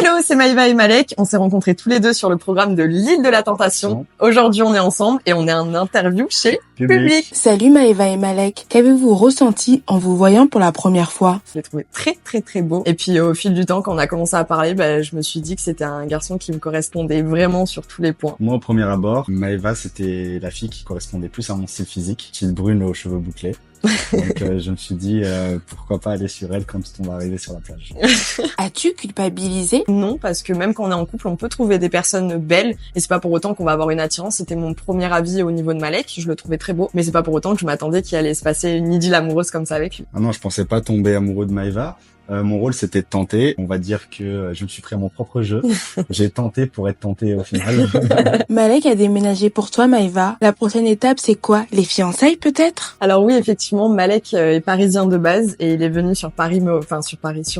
Hello, c'est Maëva et Malek. On s'est rencontrés tous les deux sur le programme de l'île de la Tentation. Aujourd'hui, on est ensemble et on est en interview chez Public. Salut Maëva et Malek. Qu'avez-vous ressenti en vous voyant pour la première fois? Je l'ai trouvé très beau. Et puis au fil du temps, quand on a commencé à parler, je me suis dit que c'était un garçon qui me correspondait vraiment sur tous les points. Moi, au premier abord, Maëva, c'était la fille qui correspondait plus à mon style physique, style brune aux cheveux bouclés. Donc je me suis dit pourquoi pas aller sur elle quand on va arriver sur la plage. As-tu culpabilisé? Non, parce que même quand on est en couple, on peut trouver des personnes belles et c'est pas pour autant qu'on va avoir une attirance. C'était mon premier avis au niveau de Malek, je le trouvais très beau, mais c'est pas pour autant que je m'attendais qu'il allait se passer une idylle amoureuse comme ça avec lui. Ah non, je pensais pas tomber amoureux de Maëva. Mon rôle, c'était de tenter. On va dire que je me suis pris à mon propre jeu. J'ai tenté pour être tenté au final. Malek a déménagé pour toi, Maëva. La prochaine étape, c'est quoi? Les fiançailles, peut-être? Alors oui, effectivement, Malek est parisien de base et il est venu sur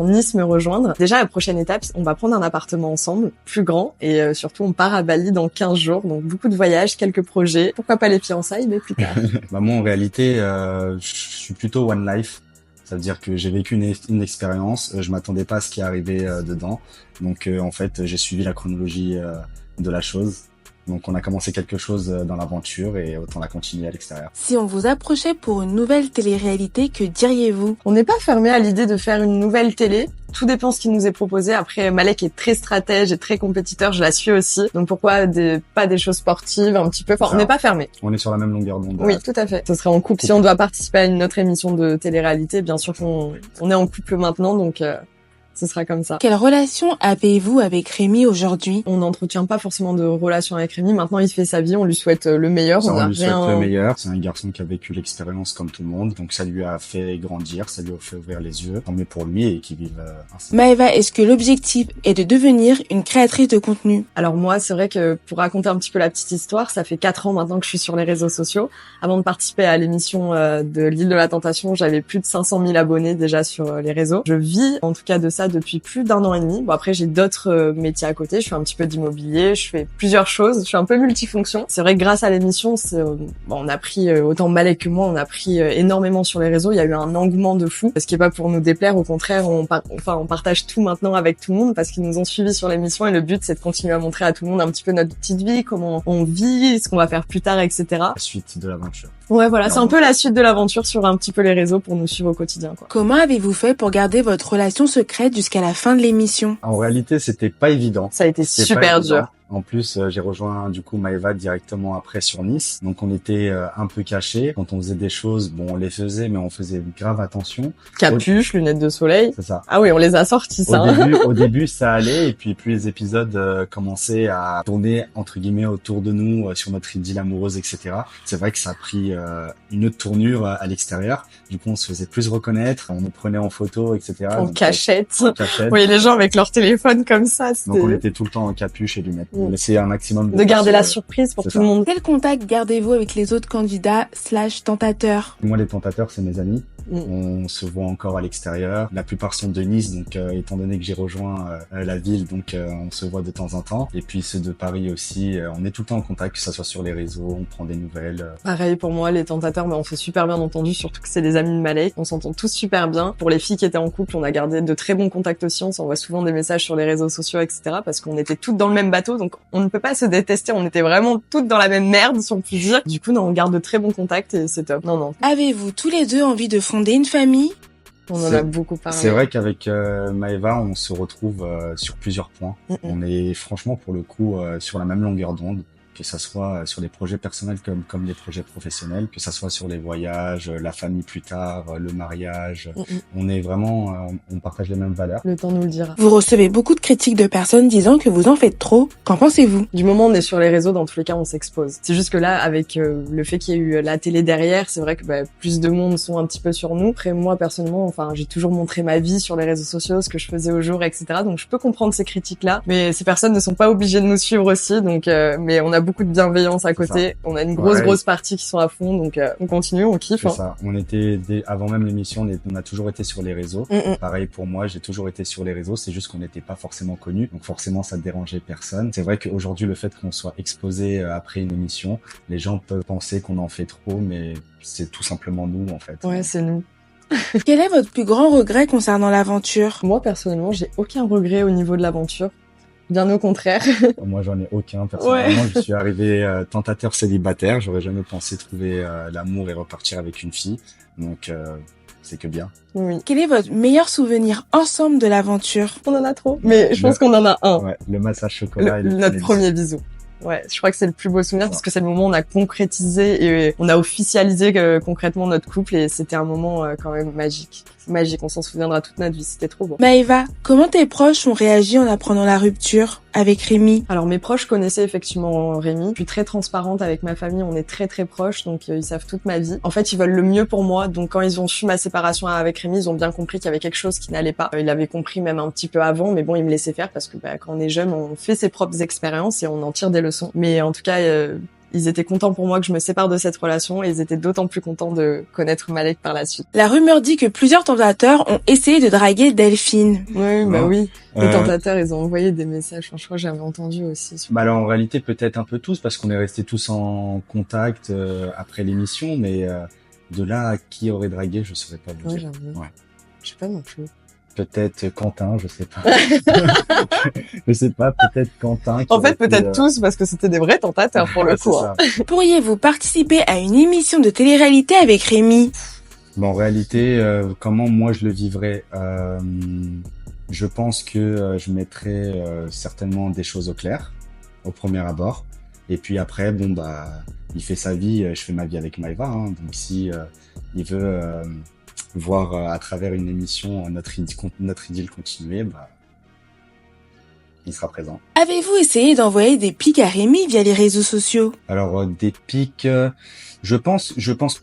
Nice me rejoindre. Déjà, la prochaine étape, on va prendre un appartement ensemble, plus grand, et surtout, on part à Bali dans 15 jours. Donc, beaucoup de voyages, quelques projets. Pourquoi pas les fiançailles, mais plus tard. Moi, en réalité, je suis plutôt one life. Ça veut dire que j'ai vécu une expérience, je m'attendais pas à ce qui arrivait dedans. Donc en fait, j'ai suivi la chronologie de la chose. Donc on a commencé quelque chose dans l'aventure et autant la continuer à l'extérieur. Si on vous approchait pour une nouvelle télé-réalité, que diriez-vous? On n'est pas fermé à l'idée de faire une nouvelle télé. Tout dépend ce qui nous est proposé. Après, Malek est très stratège et très compétiteur, je la suis aussi. Donc pourquoi pas des choses sportives un petit peu. Enfin, on n'est pas fermé. On est sur la même longueur d'onde. Oui, tout à fait. Ce serait en couple. Si on doit participer à une autre émission de télé-réalité, bien sûr qu'on est en couple maintenant, donc ce sera comme ça. Quelle relation avez-vous avec Rémi aujourd'hui? On n'entretient pas forcément de relation avec Rémi. Maintenant, il fait sa vie. On lui souhaite le meilleur. On lui souhaite le meilleur. C'est un garçon qui a vécu l'expérience comme tout le monde. Donc, ça lui a fait grandir. Ça lui a fait ouvrir les yeux. Tant mieux pour lui et qu'il vive ainsi. Maëva, est-ce que l'objectif est de devenir une créatrice de contenu? Alors moi, c'est vrai que pour raconter un petit peu la petite histoire, ça fait 4 ans maintenant que je suis sur les réseaux sociaux. Avant de participer à l'émission de l'île de la Tentation, j'avais plus de 500 000 abonnés déjà sur les réseaux. Je vis en tout cas de ça depuis plus d'1 an et demi. Bon, après, j'ai d'autres métiers à côté. Je fais un petit peu d'immobilier, je fais plusieurs choses. Je suis un peu multifonction. C'est vrai que grâce à l'émission, on a pris, autant Malek que moi, on a pris énormément sur les réseaux. Il y a eu un engouement de fou. Ce qui est pas pour nous déplaire, au contraire, on partage tout maintenant avec tout le monde parce qu'ils nous ont suivis sur l'émission et le but, c'est de continuer à montrer à tout le monde un petit peu notre petite vie, comment on vit, ce qu'on va faire plus tard, etc. La suite de l'aventure. Ouais, voilà, c'est un peu la suite de l'aventure sur un petit peu les réseaux pour nous suivre au quotidien, quoi. Comment avez-vous fait pour garder votre relation secrète jusqu'à la fin de l'émission? En réalité, c'était pas évident. Ça a été super dur. En plus, j'ai rejoint du coup Maëva directement après sur Nice. Donc on était un peu cachés. Quand on faisait des choses, bon, on les faisait, mais on faisait grave attention. Capuche, lunettes de soleil. C'est ça. Ah oui, on les a sortis, ça. Au début, ça allait. Et puis plus les épisodes commençaient à tourner, entre guillemets, autour de nous, sur notre idylle amoureuse, etc. C'est vrai que ça a pris une autre tournure à l'extérieur. Du coup, on se faisait plus reconnaître. On nous prenait en photo, etc. En cachette. En cachette. Oui, les gens avec leur téléphone comme ça. Donc on était tout le temps en capuche et lunettes. On essayait un maximum de garder la surprise pour tout le monde. Quel contact gardez-vous avec les autres candidats / tentateurs? Moi, les tentateurs, c'est mes amis. On se voit encore à l'extérieur. La plupart sont de Nice, donc étant donné que j'ai rejoint la ville, donc on se voit de temps en temps. Et puis ceux de Paris aussi, on est tout le temps en contact, que ça soit sur les réseaux, on prend des nouvelles. Pareil pour moi, les tentateurs, mais on s'est super bien entendu, surtout que c'est des amis de Malek. On s'entend tous super bien. Pour les filles qui étaient en couple, on a gardé de très bons contacts aussi. On s'envoie souvent des messages sur les réseaux sociaux, etc. Parce qu'on était toutes dans le même bateau, donc on ne peut pas se détester. On était vraiment toutes dans la même merde, si on peut dire. Du coup, non, on garde de très bons contacts et c'est top. Non. Avez-vous tous les deux envie de fonder une famille? On en a beaucoup parlé. C'est vrai qu'avec Maëva, on se retrouve sur plusieurs points. On est franchement, pour le coup, sur la même longueur d'onde. Que ça soit sur les projets personnels comme les projets professionnels, que ça soit sur les voyages, la famille plus tard, le mariage. On est vraiment, on partage les mêmes valeurs. Le temps nous le dira. Vous recevez beaucoup de critiques de personnes disant que vous en faites trop. Qu'en pensez-vous? Du moment où on est sur les réseaux, dans tous les cas, on s'expose. C'est juste que là, avec le fait qu'il y ait eu la télé derrière, c'est vrai que plus de monde sont un petit peu sur nous. Après, moi, personnellement, j'ai toujours montré ma vie sur les réseaux sociaux, ce que je faisais au jour, etc. Donc, je peux comprendre ces critiques-là. Mais ces personnes ne sont pas obligées de nous suivre aussi. Donc, mais on a beaucoup de bienveillance à côté. On a une grosse partie qui sont à fond, donc on continue, on kiffe. C'est ça. On était avant même l'émission, on a toujours été sur les réseaux. Pareil pour moi, j'ai toujours été sur les réseaux. C'est juste qu'on n'était pas forcément connus, donc forcément ça dérangeait personne. C'est vrai qu'aujourd'hui, le fait qu'on soit exposé après une émission, les gens peuvent penser qu'on en fait trop, mais c'est tout simplement nous en fait. Ouais, c'est nous. Quel est votre plus grand regret concernant l'aventure? Moi, personnellement, j'ai aucun regret au niveau de l'aventure. Bien au contraire. Moi, j'en ai aucun. Personnellement, je suis arrivé tentateur célibataire. J'aurais jamais pensé trouver l'amour et repartir avec une fille. Donc, c'est que bien. Oui. Quel est votre meilleur souvenir ensemble de l'aventure? On en a trop. Mais je pense qu'on en a un. Ouais, le massage chocolat et notre premier bisou. Ouais, je crois que c'est le plus beau souvenir parce que c'est le moment où on a concrétisé et on a officialisé concrètement notre couple et c'était un moment quand même magique. Magique, on s'en souviendra toute notre vie, c'était trop beau. Maëva, comment tes proches ont réagi en apprenant la rupture avec Rémi? Alors mes proches connaissaient effectivement Rémi. Je suis très transparente avec ma famille, on est très très proches, donc ils savent toute ma vie. En fait, ils veulent le mieux pour moi, donc quand ils ont su ma séparation avec Rémi, ils ont bien compris qu'il y avait quelque chose qui n'allait pas. Ils l'avaient compris même un petit peu avant, mais bon, ils me laissaient faire parce que quand on est jeune, on fait ses propres expériences et on en tire des leçons. Mais en tout cas, ils étaient contents pour moi que je me sépare de cette relation et ils étaient d'autant plus contents de connaître Malek par la suite. La rumeur dit que plusieurs tentateurs ont essayé de draguer Delphine. Oui, bah oui. Les tentateurs, ils ont envoyé des messages. Enfin, je crois que j'avais entendu aussi. Bah alors en réalité peut-être un peu tous parce qu'on est restés tous en contact après l'émission, mais de là à qui aurait dragué, je saurais pas vous dire. Ouais. Je sais pas non plus. Peut-être Quentin, je sais pas. Je sais pas, peut-être Quentin. En fait, peut-être tous, parce que c'était des vrais tentateurs pour le coup. Hein. Pourriez-vous participer à une émission de télé-réalité avec Rémi? Bon, en réalité, comment moi je le vivrais je pense que je mettrais certainement des choses au clair, au premier abord. Et puis après, bon bah, il fait sa vie, je fais ma vie avec Maëva. Hein, donc si il veut voir à travers une émission notre idylle continuer, bah, il sera présent. Avez-vous essayé d'envoyer des pics à Rémi via les réseaux sociaux? Alors des pics, je pense,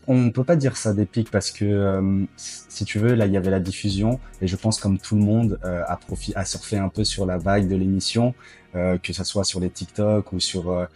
on peut pas dire ça des pics parce que si tu veux, là il y avait la diffusion et je pense comme tout le monde a surfé un peu sur la vague de l'émission, que ça soit sur les TikTok ou sur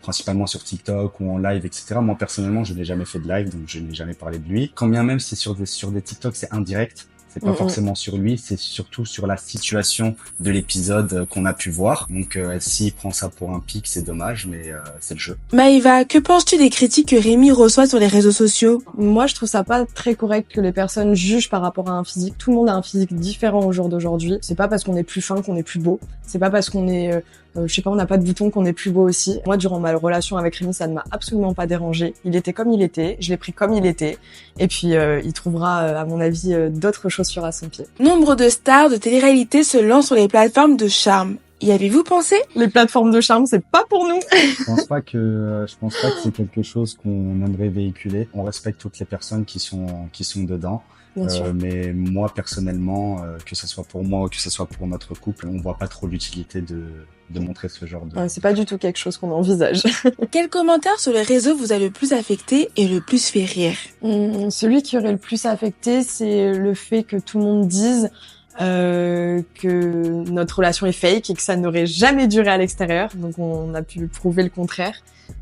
principalement sur TikTok ou en live, etc. Moi personnellement, je n'ai jamais fait de live, donc je n'ai jamais parlé de lui. Quand bien même c'est sur des TikTok, c'est indirect. C'est pas forcément sur lui, c'est surtout sur la situation de l'épisode qu'on a pu voir. Donc s'il prend ça pour un pic, c'est dommage, mais c'est le jeu. Maëva, que penses-tu des critiques que Rémi reçoit sur les réseaux sociaux? Moi, je trouve ça pas très correct que les personnes jugent par rapport à un physique. Tout le monde a un physique différent au jour d'aujourd'hui. C'est pas parce qu'on est plus fin qu'on est plus beau. C'est pas parce qu'on est je sais pas, on n'a pas de boutons qu'on est plus beau aussi. Moi, durant ma relation avec Rémi, ça ne m'a absolument pas dérangé. Il était comme il était, je l'ai pris comme il était. Et puis, il trouvera, à mon avis, d'autres chaussures à son pied. Nombre de stars de télé-réalité se lancent sur les plateformes de charme. Y avez-vous pensé? Les plateformes de charme, c'est pas pour nous. Je pense pas que c'est quelque chose qu'on aimerait véhiculer. On respecte toutes les personnes qui sont dedans. Mais moi personnellement, que ce soit pour moi ou que ce soit pour notre couple, on voit pas trop l'utilité de montrer ce genre de... Ouais, c'est pas du tout quelque chose qu'on envisage. Quel commentaire sur les réseaux vous a le plus affecté et le plus fait rire? Celui qui aurait le plus affecté, c'est le fait que tout le monde dise que notre relation est fake et que ça n'aurait jamais duré à l'extérieur. Donc on a pu prouver le contraire.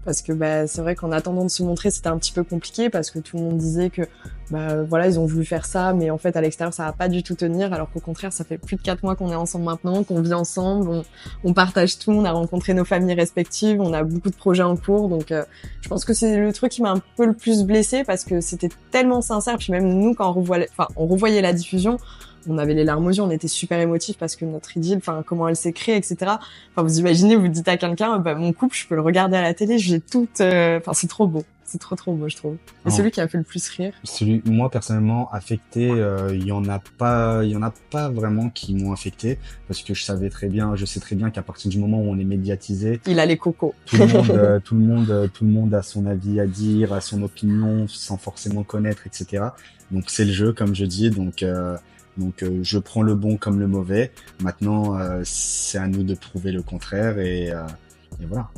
Parce que c'est vrai qu'en attendant de se montrer, c'était un petit peu compliqué parce que tout le monde disait que voilà, ils ont voulu faire ça, mais en fait à l'extérieur ça va pas du tout tenir, alors qu'au contraire ça fait plus de 4 mois qu'on est ensemble maintenant, qu'on vit ensemble, on partage tout, on a rencontré nos familles respectives, on a beaucoup de projets en cours, donc je pense que c'est le truc qui m'a un peu le plus blessée parce que c'était tellement sincère, puis même nous quand on revoyait la diffusion, on avait les larmes aux yeux, on était super émotifs parce que notre idylle, comment elle s'est créée, etc. Vous imaginez, vous dites à quelqu'un, mon couple, je peux le regarder à la télé, j'ai tout, c'est trop beau. C'est trop beau, je trouve. Et celui qui a fait le plus rire. Moi, personnellement, affecté, il y en a pas vraiment qui m'ont affecté parce que je sais très bien qu'à partir du moment où on est médiatisé. Il a les cocos. Tout le monde a son avis à dire, a son opinion sans forcément connaître, etc. Donc, c'est le jeu, comme je dis, donc je prends le bon comme le mauvais. Maintenant, c'est à nous de prouver le contraire et voilà.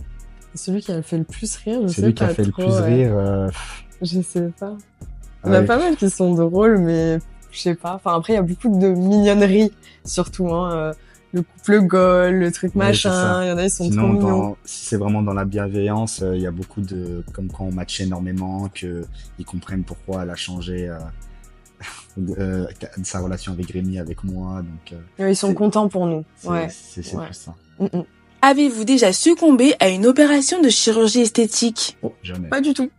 Celui qui a fait le plus rire, je sais pas trop. Celui qui a fait le plus rire... Je sais pas. Il y en a pas mal qui sont drôles, mais je sais pas. Après, il y a beaucoup de mignonneries, surtout. Le couple goal, le truc machin, il y en a, ils sont trop mignons. Si c'est vraiment dans la bienveillance, il y a beaucoup de... Comme quand on match énormément, qu'ils comprennent pourquoi elle a changé... sa relation avec Rémi, avec moi, donc ils sont contents pour nous. C'est plus ça. Avez-vous déjà succombé à une opération de chirurgie esthétique? Jamais. Pas du tout.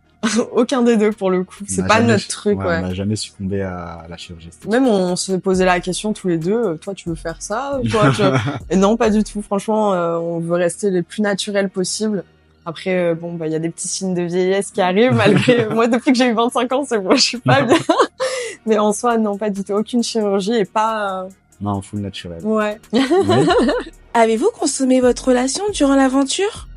Aucun des deux pour le coup. C'est pas notre truc, On n'a jamais succombé à la chirurgie esthétique. Même on se posait la question tous les deux, toi tu veux faire ça, toi et non, pas du tout. Franchement, on veut rester les plus naturels possible. Après, il y a des petits signes de vieillesse qui arrivent malgré moi depuis que j'ai eu 25 ans, c'est bon, je suis pas bien. Mais en soi, non, pas du tout. Aucune chirurgie et pas. Non, full naturel. Ouais. Oui. Avez-vous consommé votre relation durant l'aventure?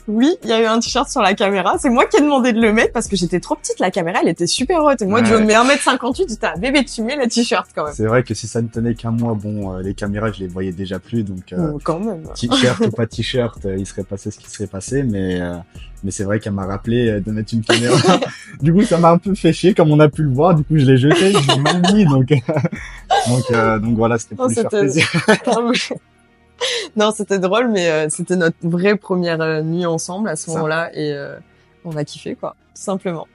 Oui, il y a eu un t-shirt sur la caméra. C'est moi qui ai demandé de le mettre parce que j'étais trop petite. La caméra, elle était super haute. Et moi, du haut de mes 1m58, j'étais un bébé, tu mets le t-shirt quand même. C'est vrai que si ça ne tenait qu'un mois, les caméras, je les voyais déjà plus. Donc, quand même. T-shirt ou pas t-shirt, il serait passé ce qui serait passé. Mais c'est vrai qu'elle m'a rappelé de mettre une caméra. Du coup, ça m'a un peu fait chier, comme on a pu le voir. Du coup, je l'ai jeté, je l'ai mal mis. Donc voilà, c'était pour lui faire plaisir. Non, c'était drôle, mais c'était notre vraie première nuit ensemble à ce moment-là et on a kiffé, quoi, tout simplement.